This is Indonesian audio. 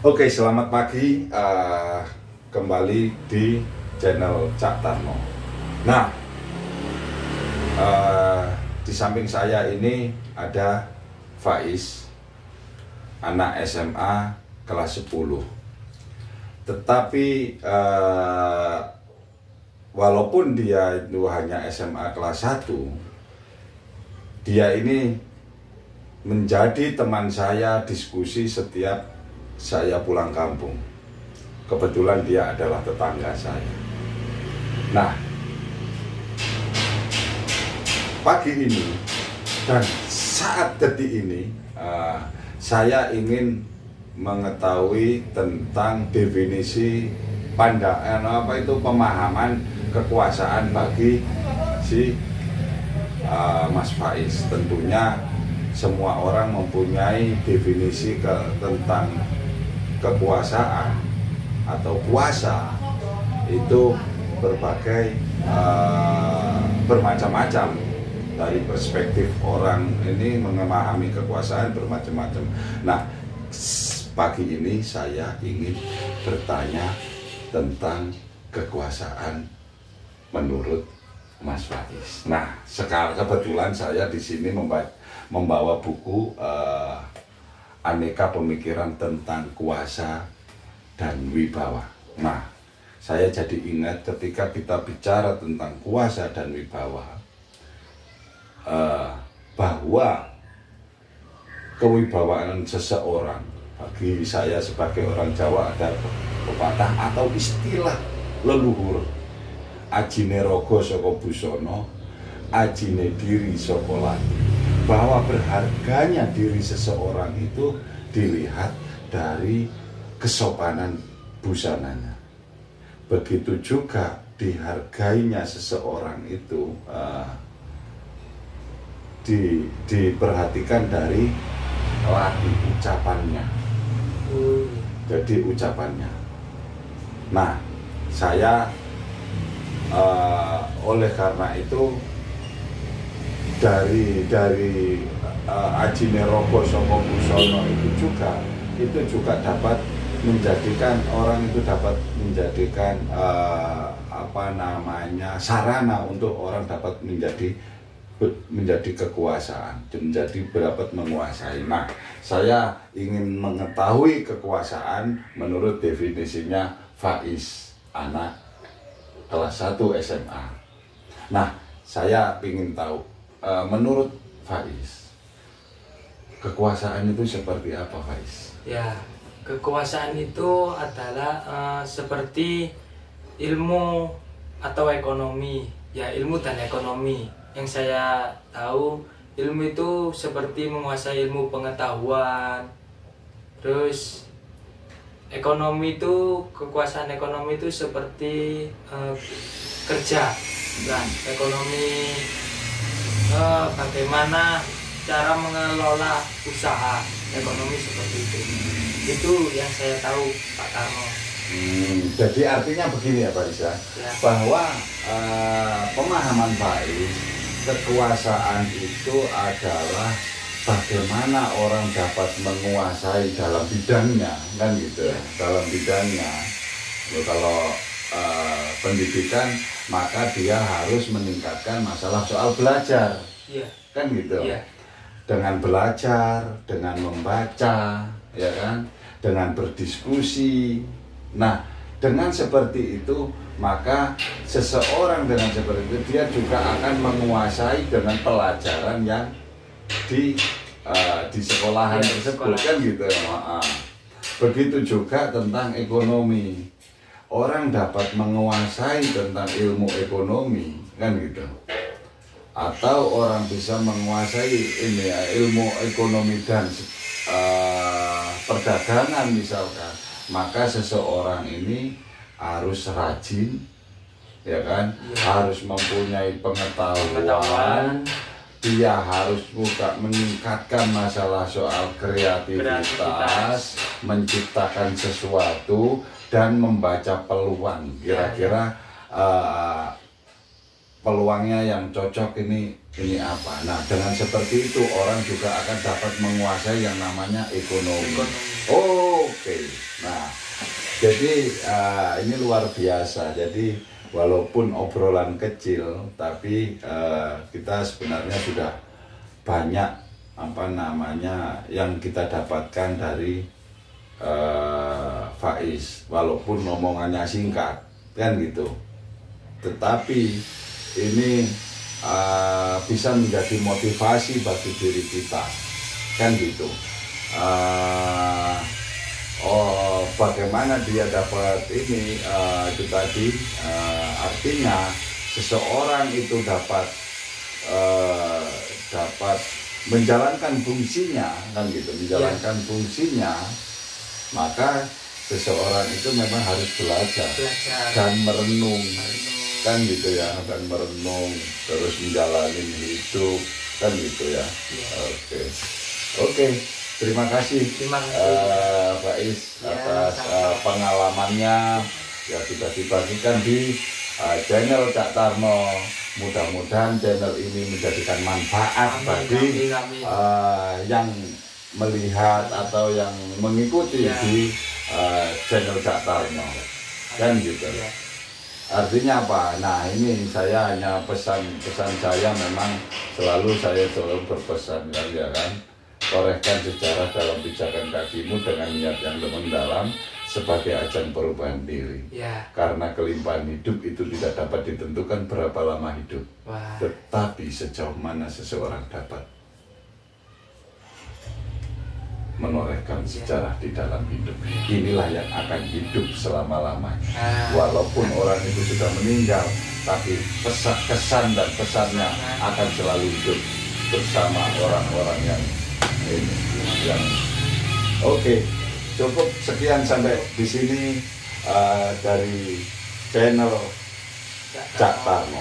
Oke, selamat pagi. Kembali di channel Cak Tarno. Nah, di samping saya ini ada Faiz, anak SMA kelas 10. Tetapi walaupun dia itu hanya SMA kelas 1, dia ini menjadi teman saya diskusi setiap saya pulang kampung. Kebetulan dia adalah tetangga saya. Nah, pagi ini dan saat detik ini saya ingin mengetahui tentang definisi pemahaman kekuasaan bagi si Mas Faiz. Tentunya semua orang mempunyai definisi tentang kekuasaan atau kuasa itu berbagai bermacam-macam. Dari perspektif orang ini memahami kekuasaan bermacam-macam. Nah, pagi ini saya ingin bertanya tentang kekuasaan menurut Mas Faiz. Nah, sekarang kebetulan saya di sini membawa buku Aneka Pemikiran tentang Kuasa dan Wibawa. Nah, saya jadi ingat ketika kita bicara tentang kuasa dan wibawa, bahwa kewibawaan seseorang, bagi saya sebagai orang Jawa ada pepatah atau istilah leluhur, ajine rogo saka busono, ajine diri saka lati. Bahwa berharganya diri seseorang itu dilihat dari kesopanan busananya. Begitu juga dihargainya seseorang itu diperhatikan dari lati, ucapannya. Jadi ucapannya. Nah, saya oleh karena itu dari ajine rogo saka busono itu juga dapat menjadikan orang itu dapat menjadikan sarana untuk orang dapat menjadi kekuasaan, menjadi dapat menguasai. Nah, saya ingin mengetahui kekuasaan menurut definisinya Faiz, anak kelas 1 SMA. Nah, saya ingin tahu menurut Faiz, kekuasaan itu seperti apa, Faiz? Ya, kekuasaan itu adalah seperti ilmu atau ekonomi. Ya, ilmu dan ekonomi. Yang saya tahu, ilmu itu seperti menguasai ilmu pengetahuan. Terus ekonomi itu, kekuasaan ekonomi itu seperti kerja. Nah, ekonomi bagaimana cara mengelola usaha ekonomi seperti itu yang saya tahu, Pak Tarno. Jadi artinya begini ya, Pak Risa, ya, bahwa pemahaman Faiz, kekuasaan itu adalah bagaimana orang dapat menguasai dalam bidangnya, kan gitu ya. Dalam bidangnya. Kalau pendidikan, maka dia harus meningkatkan masalah soal belajar, ya, kan gitu ya. Dengan belajar, dengan membaca, ya kan, dengan berdiskusi. Nah, dengan seperti itu maka seseorang dengan seperti itu dia juga akan menguasai dengan pelajaran yang di sekolahan tersebut, kan gitu ya. Begitu juga tentang ekonomi. Orang dapat menguasai tentang ilmu ekonomi, kan gitu. Atau orang bisa menguasai ilmu ekonomi dan perdagangan misalkan, maka seseorang ini harus rajin, ya kan, harus mempunyai pengetahuan. Dia harus juga meningkatkan masalah soal kreativitas, menciptakan sesuatu dan membaca peluang. Kira-kira peluangnya yang cocok ini apa. Nah, dengan seperti itu orang juga akan dapat menguasai yang namanya ekonomi. Oke. Nah, jadi ini luar biasa. Jadi walaupun obrolan kecil, tapi kita sebenarnya sudah banyak apa namanya yang kita dapatkan dari Faiz. Walaupun ngomongannya singkat, kan gitu. Tetapi ini bisa menjadi motivasi bagi diri kita, kan gitu. Bagaimana dia dapat ini itu tadi artinya seseorang itu dapat menjalankan fungsinya, kan gitu, menjalankan fungsinya, maka seseorang itu memang harus belajar dan merenung, kan gitu ya, dan merenung terus menjalani hidup, kan gitu ya. Oke. Terima kasih, Faiz atas pengalamannya ya sudah dibagikan di channel Cak Tarno. Mudah-mudahan channel ini menjadikan manfaat bagi yang melihat atau yang mengikuti di channel Cak Tarno, kan gitu. Artinya apa? Nah, ini saya hanya pesan saya memang selalu berpesan kan ya kan. Torehkan sejarah dalam pijakan kakimu dengan niat yang mendalam sebagai ajang perubahan diri. Karena kelimpahan hidup itu tidak dapat ditentukan berapa lama hidup, tetapi sejauh mana seseorang dapat menorehkan sejarah di dalam hidup. Inilah yang akan hidup selama-lamanya. Walaupun orang itu sudah meninggal, tapi kesan dan pesannya akan selalu hidup bersama orang-orang yang ini. Oke, cukup sekian sampai di sini dari channel Cak Tarno.